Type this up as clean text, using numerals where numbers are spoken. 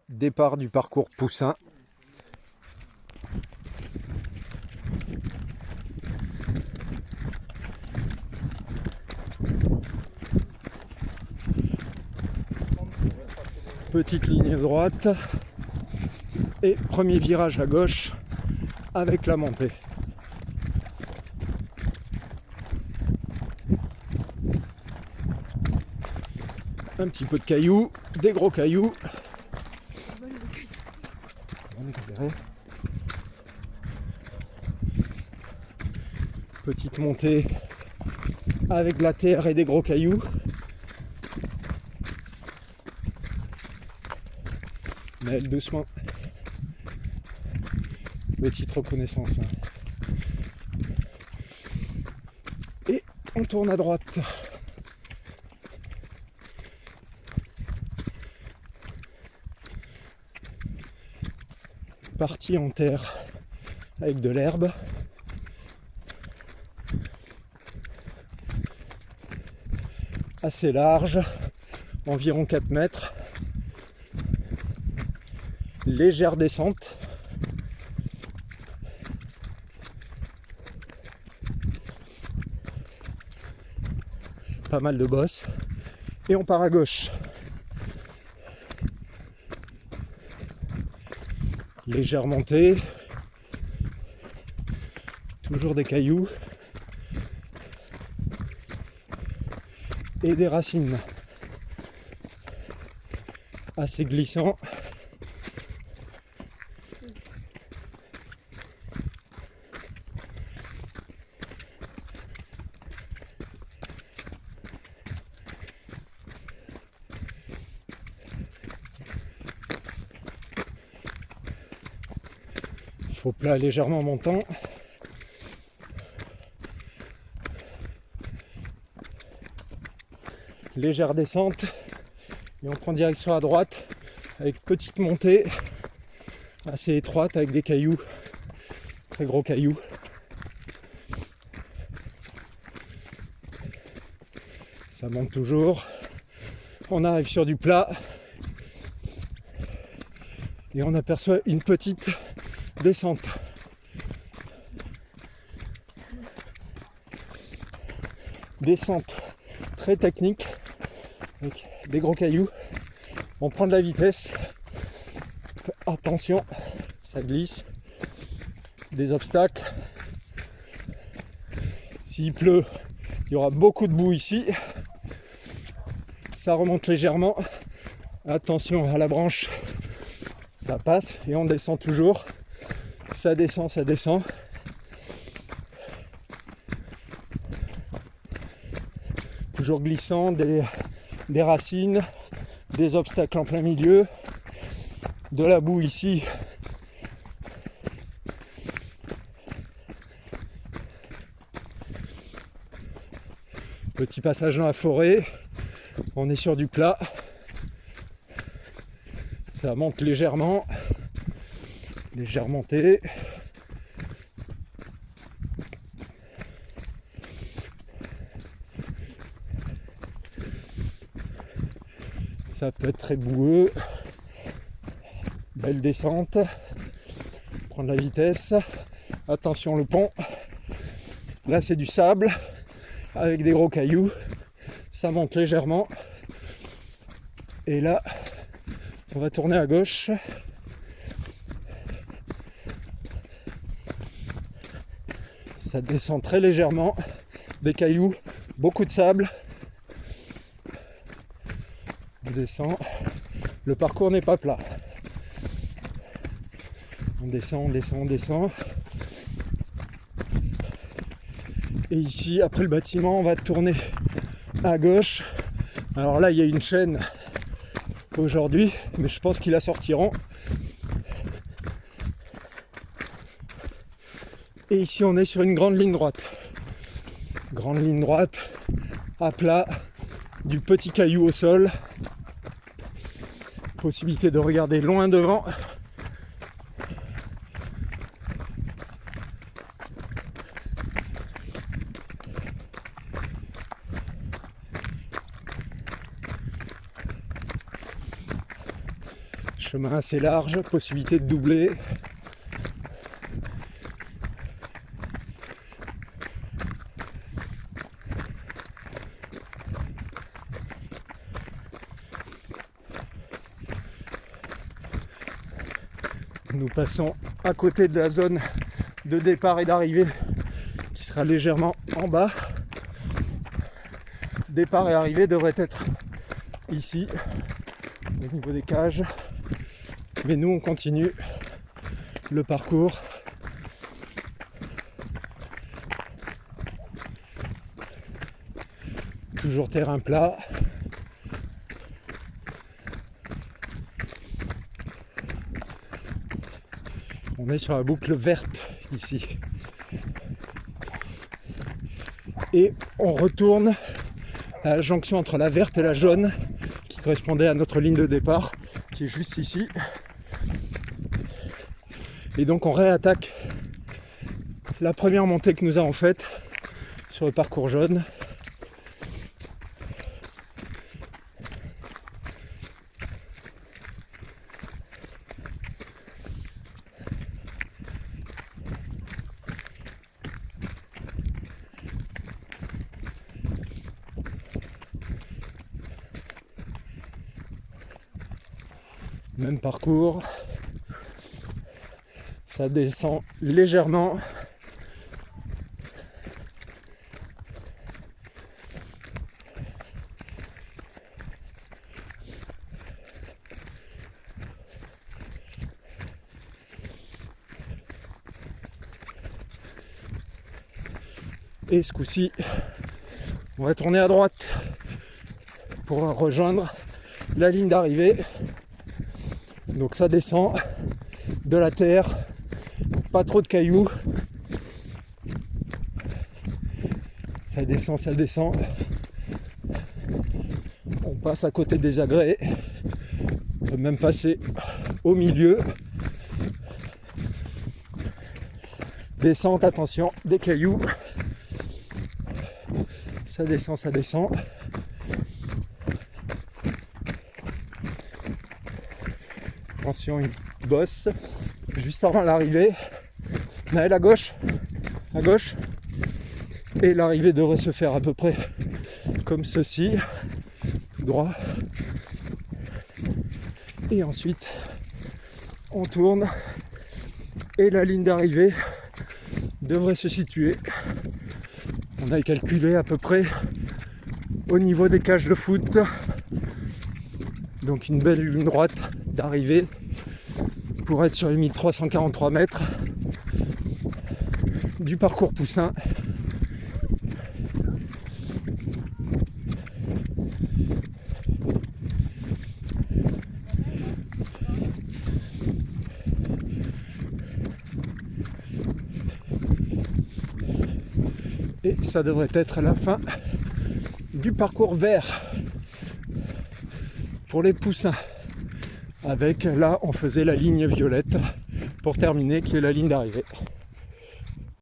Départ du parcours Poussin. Petite ligne droite et premier virage à gauche avec la montée. Un petit peu de cailloux, des gros cailloux. Petite montée avec de la terre et des gros cailloux. Mais doucement. Petite reconnaissance. Et on tourne à droite. Partie en terre avec de l'herbe. Assez large, environ 4 mètres. Légère descente. Pas mal de bosses. Et on part à gauche. Légère montée. Toujours des cailloux. Et des racines. Assez glissant. Faux plat légèrement montant. Légère descente. Et on prend direction à droite avec petite montée assez étroite avec des cailloux. Très gros cailloux. Ça monte toujours. On arrive sur du plat. Et on aperçoit une petite descente. Descente très technique avec des gros cailloux. On prend de la vitesse. Attention, ça glisse. Des obstacles. S'il pleut, il y aura beaucoup de boue ici. Ça remonte légèrement. Attention à la branche. Ça passe et on descend toujours. Ça descend, ça descend. Toujours glissant, des racines, des obstacles en plein milieu, de la boue ici. Petit passage dans la forêt, on est sur du plat. Ça monte légèrement, légère montée. Ça peut être très boueux. Belle descente. Prendre la vitesse. Attention le pont. Là c'est du sable avec des gros cailloux. Ça monte légèrement. Et là, on va tourner à gauche. Ça descend très légèrement. Des cailloux, beaucoup de sable. On descend. Le parcours n'est pas plat. On descend, on descend, on descend. Et ici, après le bâtiment, on va tourner à gauche. Alors là, il y a une chaîne aujourd'hui, mais je pense qu'ils la sortiront. Et ici, on est sur une grande ligne droite. Grande ligne droite, à plat, du petit caillou au sol. Possibilité de regarder loin devant. Chemin assez large, possibilité de doubler. Nous passons à côté de la zone de départ et d'arrivée qui sera légèrement en bas. Départ et arrivée devraient être ici, au niveau des cages. Mais nous, on continue le parcours. Toujours terrain plat. On est sur la boucle verte ici. Et on retourne à la jonction entre la verte et la jaune qui correspondait à notre ligne de départ qui est juste ici. Et donc on réattaque la première montée que nous avons faite sur le parcours jaune. Même parcours, ça descend légèrement. Et ce coup-ci, on va tourner à droite pour rejoindre la ligne d'arrivée. Donc ça descend de la terre, pas trop de cailloux. Ça descend, ça descend. On passe à côté des agrès. On peut même passer au milieu. Descente, attention, des cailloux. Ça descend, ça descend. Attention, une bosse juste avant l'arrivée. Naël à gauche, et l'arrivée devrait se faire à peu près comme ceci, tout droit. Et ensuite on tourne et la ligne d'arrivée devrait se situer, on a calculé à peu près au niveau des cages de foot. Donc une belle ligne droite d'arrivée pour être sur les 1343 mètres du parcours Poussin. Et ça devrait être la fin du parcours vert pour les poussins. Avec là, on faisait la ligne violette pour terminer, qui est la ligne d'arrivée.